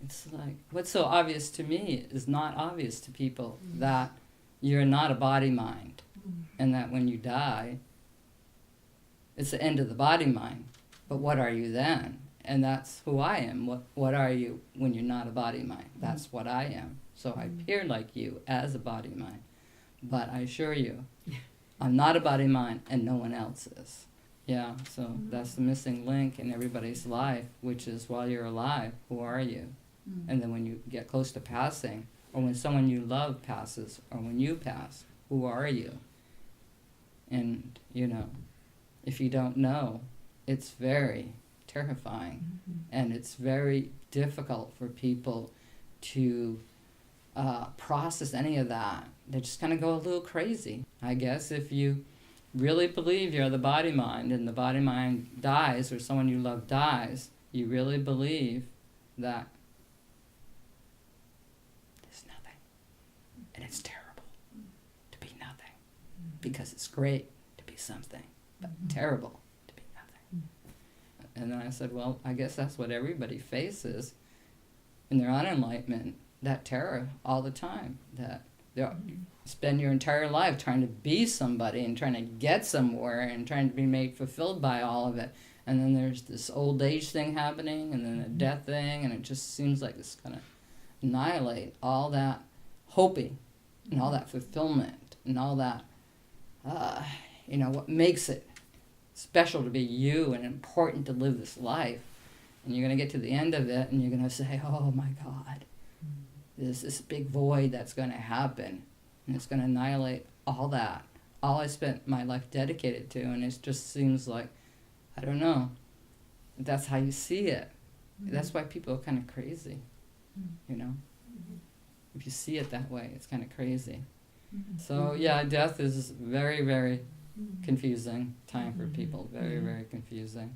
it's like, what's so obvious to me is not obvious to people, that you're not a body-mind, and that when you die, it's the end of the body-mind. But what are you then? And that's who I am. What are you when you're not a body-mind? That's what I am. So I appear like you as a body-mind. But I assure you, I'm not a body-mind, and no one else is. Yeah, so that's the missing link in everybody's life, which is, while you're alive, who are you? And then when you get close to passing, or when someone you love passes, or when you pass, who are you? And, if you don't know, it's very terrifying. And it's very difficult for people to process any of that. They just kind of go a little crazy. I guess if you really believe you're the body-mind, and the body-mind dies, or someone you love dies, you really believe that there's nothing. And it's terrible to be nothing. Because it's great to be something, but terrible to be nothing. And then I said, well, I guess that's what everybody faces in their unenlightenment, that terror all the time, that you spend your entire life trying to be somebody and trying to get somewhere and trying to be made fulfilled by all of it. And then there's this old age thing happening, and then a death thing, and it just seems like it's going to annihilate all that hoping and all that fulfillment and all that, what makes it special to be you and important to live this life. And you're going to get to the end of it, and you're going to say, oh my God, there's this big void that's going to happen, and it's going to annihilate all that. All I spent my life dedicated to, and it just seems like, I don't know, that's how you see it. That's why people are kind of crazy, If you see it that way, it's kind of crazy. So, yeah, death is very, very confusing time for people. Very, very confusing.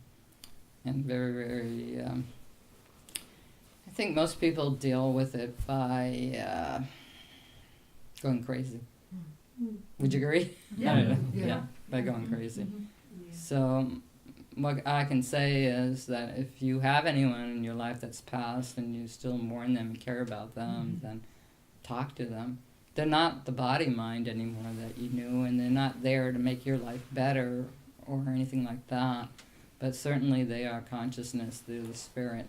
And very, very... I think most people deal with it by going crazy. Would you agree? Yeah. By going crazy. So what I can say is that if you have anyone in your life that's passed and you still mourn them and care about them, then talk to them. They're not the body-mind anymore that you knew, and they're not there to make your life better or anything like that. But certainly they are consciousness, they're the spirit.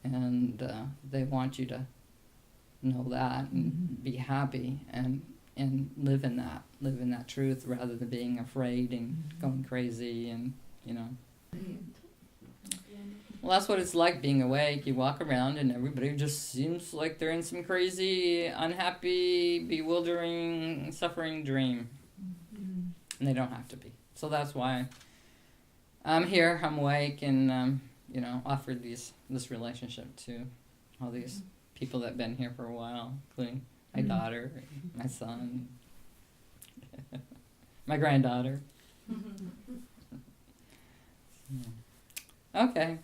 And they want you to know that and be happy and live in that truth, rather than being afraid and going crazy and, Well, that's what it's like being awake. You walk around and everybody just seems like they're in some crazy, unhappy, bewildering, suffering dream. And they don't have to be. So that's why I'm here, I'm awake, and offered this relationship to all these people that have been here for a while, including my daughter, my son, my granddaughter. Okay.